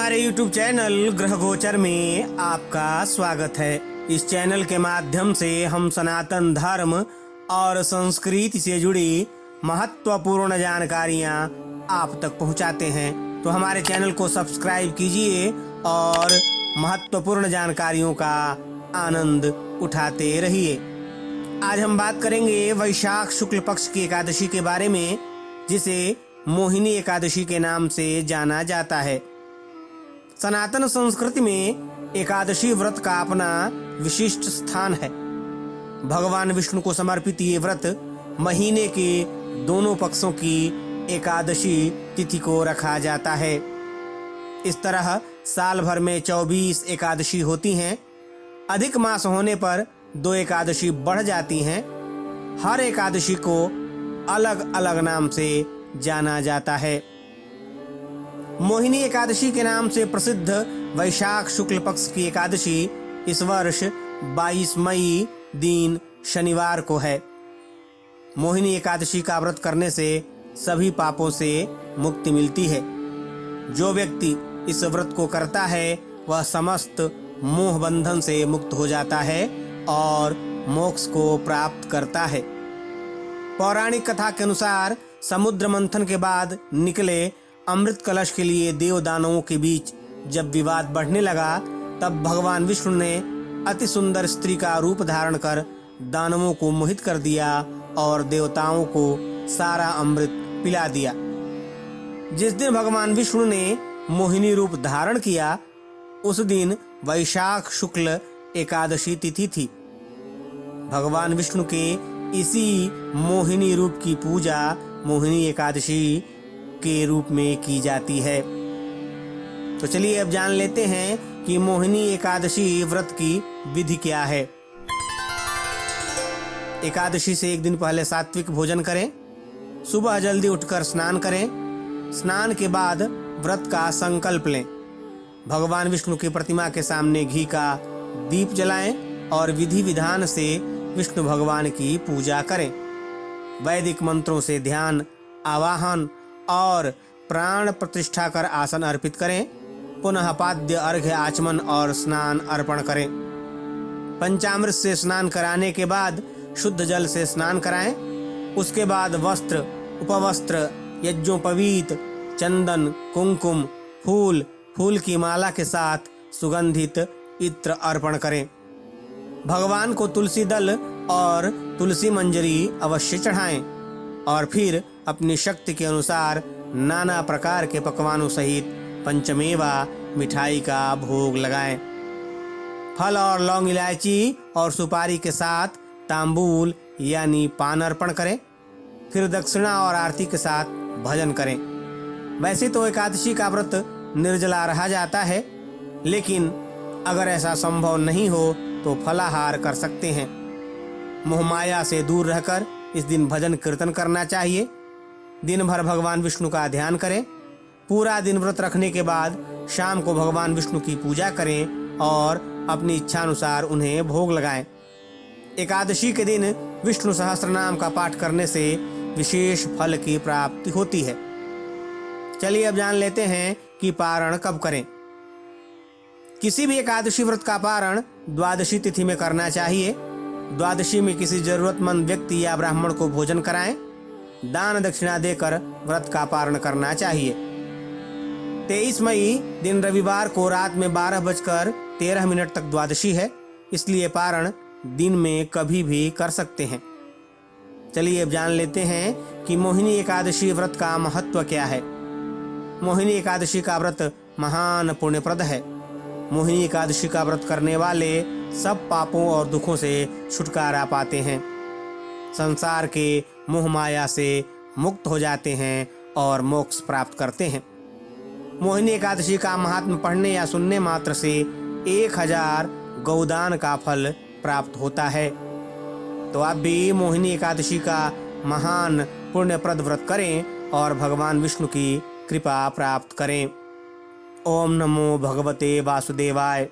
हमारे YouTube channel ग्रह गोचर में आपका स्वागत है। इस चैनल के माध्यम से हम सनातन धर्म और संस्कृति से जुड़ी महत्वपूर्ण जानकारियां आप तक पहुंचाते हैं। तो हमारे चैनल को सब्सक्राइब कीजिए और महत्वपूर्ण जानकारियों का आनंद उठाते रहिए। आज हम बात करेंगे वैशाख शुक्ल पक्ष की एकादशी के बारे में, जिसे मोहिनी एकादशी के नाम से जाना जाता है। सनातन संस्कृति में एकादशी व्रत का अपना विशिष्ट स्थान है। भगवान विष्णु को समर्पित ये व्रत महीने के दोनों पक्षों की एकादशी तिथि को रखा जाता है। इस तरह साल भर में 24 एकादशी होती हैं। अधिक मास होने पर 2 एकादशी बढ़ जाती हैं। हर एकादशी को अलग अलग नाम से जाना जाता है। मोहिनी एकादशी के नाम से प्रसिद्ध वैशाख शुक्ल पक्ष की एकादशी इस वर्ष 22 मई दिन शनिवार को है। मोहिनी एकादशी का व्रत करने से सभी पापों से मुक्ति मिलती है। जो व्यक्ति इस व्रत को करता है वह समस्त मोह बंधन से मुक्त हो जाता है और मोक्ष को प्राप्त करता है। पौराणिक कथा के अनुसार समुद्र मंथन के बाद निकले अमृत कलश के लिए देव दानवों के बीच जब विवाद बढ़ने लगा, तब भगवान विष्णु ने अति सुंदर स्त्री का रूप धारण कर दानवों को मोहित कर दिया और देवताओं को सारा अमृत पिला दिया। जिस दिन भगवान विष्णु ने मोहिनी रूप धारण किया, उस दिन वैशाख शुक्ल एकादशी तिथि थी। भगवान विष्णु के इसी मोहिनी रूप की पूजा मोहिनी एकादशी के रूप में की जाती है। तो चलिए अब जान लेते हैं कि मोहिनी एकादशी व्रत की विधि क्या है। एकादशी से एक दिन पहले सात्विक भोजन करें। सुबह जल्दी उठकर स्नान करें। स्नान के बाद व्रत का संकल्प लें। भगवान विष्णु की प्रतिमा के सामने घी का दीप जलाएं और विधि विधान से विष्णु भगवान की पूजा करें। वैदिक मंत्रों से ध्यान, आवाहन और प्राण प्रतिष्ठा कर आसन अर्पित करें। पुनः पाद्य, अर्घ्य, आचमन और स्नान अर्पण करें। पंचामृत से स्नान कराने के बाद शुद्ध जल से स्नान कराएं। उसके बाद वस्त्र, उपवस्त्र, यज्ञोपवीत, चंदन, कुमकुम, फूल की माला के साथ सुगंधित इत्र अर्पण करें। भगवान को तुलसी दल और तुलसी मंजरी अवश्य चढ़ाएं और फिर अपनी शक्ति के अनुसार नाना प्रकार के पकवानों सहित पंचमेवा मिठाई का भोग लगाएं। फल और लौंग, इलायची और सुपारी के साथ तांबूल यानी पान अर्पण करें। फिर दक्षिणा और आरती के साथ भजन करें। वैसे तो एकादशी का व्रत निर्जला रहा जाता है, लेकिन अगर ऐसा संभव नहीं हो तो फलाहार कर सकते हैं। मोहमाया से दूर रहकर इस दिन भजन कीर्तन करना चाहिए। दिन भर भगवान विष्णु का ध्यान करें। पूरा दिन व्रत रखने के बाद शाम को भगवान विष्णु की पूजा करें और अपनी इच्छानुसार उन्हें भोग लगाएं। एकादशी के दिन विष्णु सहस्त्रनाम का पाठ करने से विशेष फल की प्राप्ति होती है। चलिए अब जान लेते हैं कि पारण कब करें। किसी भी एकादशी व्रत का पारण द्वादशी तिथि में करना चाहिए। द्वादशी में किसी जरूरतमंद व्यक्ति या ब्राह्मण को भोजन कराएं। दान दक्षिणा देकर व्रत का पारण करना चाहिए। 23 मई दिन रविवार को रात में 12:13 तक द्वादशी है, इसलिए पारण दिन में कभी भी कर सकते हैं। चलिए अब जान लेते हैं कि मोहिनी एकादशी व्रत का महत्व क्या है। मोहिनी एकादशी का व्रत महान पुण्यप्रद है। मोहिनी एकादशी का व्रत करने वाले सब पापों और दुखों से छुटकारा पाते हैं, संसार के मोह माया से मुक्त हो जाते हैं और मोक्ष प्राप्त करते हैं। मोहिनी एकादशी का महात्म्य पढ़ने या सुनने मात्र से 1000 गौदान का फल प्राप्त होता है। तो आप भी मोहिनी एकादशी का महान पुण्यप्रद व्रत करें और भगवान विष्णु की कृपा प्राप्त करें। ओम नमो भगवते वासुदेवाय।